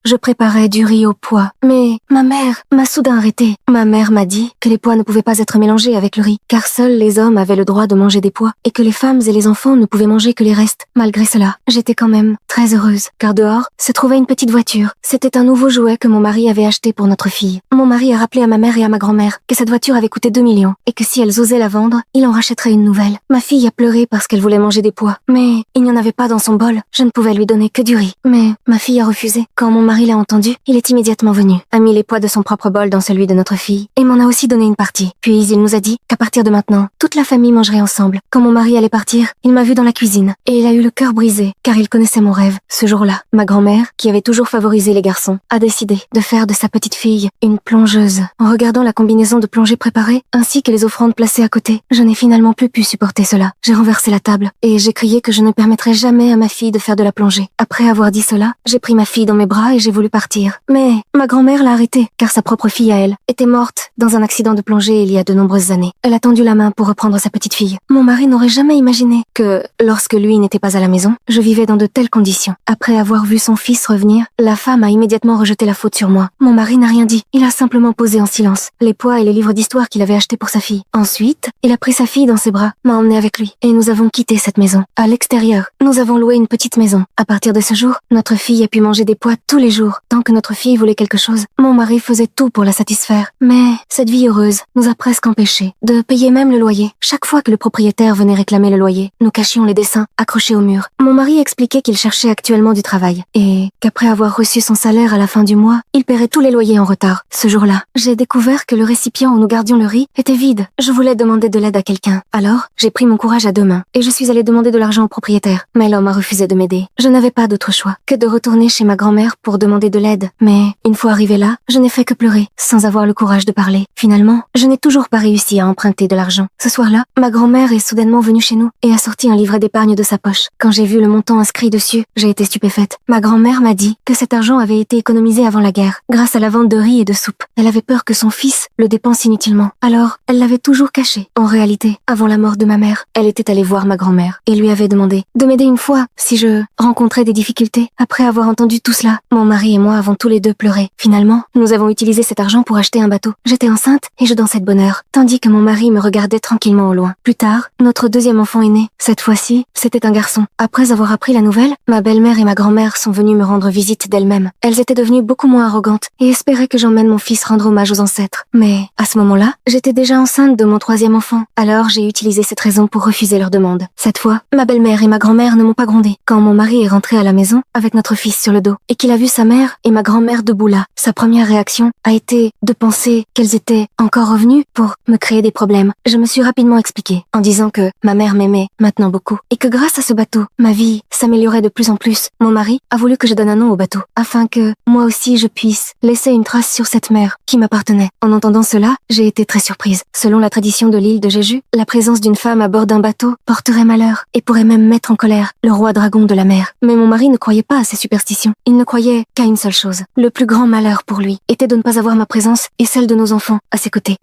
Je préparais du riz au pois. Mais ma mère m'a soudain arrêtée. Ma mère m'a dit que les pois ne pouvaient pas être mélangés avec le riz, car seuls les hommes avaient le droit de manger des pois, et que les femmes et les enfants ne pouvaient manger que les restes. Malgré cela, j'étais quand même très heureuse, car dehors se trouvait une petite voiture. C'était un nouveau jouet que mon mari avait acheté pour notre fille. Mon mari a rappelé à ma mère et à ma grand-mère que cette voiture avait coûté 2 millions, et que si elles osaient la vendre, il en rachèterait une nouvelle. Ma fille a pleuré parce qu'elle voulait manger des pois, mais il n'y en avait pas dans son bol. Je ne pouvais lui donner que du riz. Mais ma fille a refusé. Quand mon mari l'a entendu, il est immédiatement venu, a mis les pois de son propre bol dans celui de notre fille, et m'en a aussi donné une partie. Puis il nous a dit qu'à partir de maintenant, toute la famille mangerait ensemble. Quand mon mari allait partir, il m'a vu dans la cuisine, et il a eu le cœur brisé, car il connaissait mon rêve. Ce jour-là, ma grand-mère, qui avait toujours favorisé les garçons, a décidé de faire de sa petite fille une plongeuse. En regardant la combinaison de plongée préparée, ainsi que les offrandes placées à côté, je n'ai finalement plus pu supporter cela. J'ai renversé la table, et j'ai crié que je ne permettrais jamais à ma fille de faire de la plongée. Après avoir dit cela, j'ai pris ma fille dans mes bras et j'ai voulu partir. Mais ma grand-mère l'a arrêtée, car sa propre fille à elle était morte dans un accident de plongée il y a de nombreuses années. Elle a tendu la main pour reprendre sa petite fille. Mon mari n'aurait jamais imaginé que, lorsque lui n'était pas à la maison, je vivais dans de telles conditions. Après avoir vu son fils revenir, la femme a immédiatement rejeté la faute sur moi. Mon mari n'a rien dit, il a simplement posé en silence les pois et les livres d'histoire qu'il avait achetés pour sa fille. Ensuite, il a pris sa fille dans ses bras, m'a emmené avec lui, et nous avons quitté cette maison. À l'extérieur, nous avons loué une petite maison. À partir de ce jour, notre fille a pu manger des pois tous les jours. Tant que notre fille voulait quelque chose, mon mari faisait tout pour la satisfaire. Mais cette vie heureuse nous a presque empêchés de payer même le loyer. Chaque fois que le propriétaire venait réclamer le loyer, nous cachions les dessins accrochés au mur. Mon mari expliquait qu'il cherchait actuellement du travail et qu'après avoir reçu son salaire à la fin du mois, il paierait tous les loyers en retard. Ce jour-là, j'ai découvert que le récipient où nous gardions le riz était vide. Je voulais demander de l'aide à quelqu'un. Alors, j'ai pris mon courage à deux mains et je suis allée demander de l'argent au propriétaire. Mais l'homme a refusé de m'aider. Je n'avais pas d'autre choix que de retourner chez ma grand-mère pour demander de l'aide. Mais une fois arrivée là, je n'ai fait que pleurer, sans avoir le courage de parler. Finalement, je n'ai toujours pas réussi à emprunter de l'argent. Ce soir-là, ma grand-mère est soudainement venue chez nous et a sorti un livret d'épargne de sa poche. Quand j'ai vu le montant inscrit dessus, j'ai été stupéfaite. Ma grand-mère m'a dit que cet argent avait été économisé avant la guerre, grâce à la vente de riz et de soupe. Elle avait peur que son fils le dépense inutilement. Alors, elle l'avait toujours caché. En réalité, avant la mort de ma mère, elle était allée voir ma grand-mère et lui avait demandé de m'aider une fois si je rencontrais des difficultés. Après avoir entendu tout cela, mon mari et moi avons tous les deux pleuré. Finalement, nous avons utilisé cet argent pour acheter un bateau. J'étais enceinte et je dansais de bonheur, tandis que mon mari me regardait tranquillement au loin. Plus tard, notre deuxième enfant est né. Cette fois-ci, c'était un garçon. Après avoir appris la nouvelle, ma belle-mère et ma grand-mère sont venues me rendre visite d'elles-mêmes. Elles étaient devenues beaucoup moins arrogantes et espéraient que j'emmène mon fils rendre hommage aux ancêtres. Mais, à ce moment-là, j'étais déjà enceinte de mon troisième enfant. Alors j'ai utilisé cette raison pour refuser leur demande. Cette fois, ma belle-mère et ma grand-mère ne m'ont pas grondée. Quand mon mari est rentré à la maison, avec notre fils sur le dos, et qu'il a vu sa mère et ma grand-mère debout là, sa première réaction a été de penser qu'elles étaient encore revenues pour me créer des problèmes. Je me suis rapidement expliquée, en disant que ma mère m'aimait maintenant beaucoup, et que grâce à ce bateau, ma vie s'améliorait de plus en plus. Mon mari a voulu que je donne un nom au bateau, afin que, moi aussi, je puisse laisser une trace sur cette mer qui m'appartenait. En entendant cela, j'ai été très surprise. Selon la tradition de l'île de Jeju, la présence d'une femme à bord d'un bateau porterait malheur, et pourrait même mettre en colère le roi dragon de la mer. Mais mon mari ne croyait pas à ces superstitions. Il ne croyait qu'à une seule chose. Le plus grand malheur pour lui était de ne pas avoir ma présence et celle de nos enfants à ses côtés.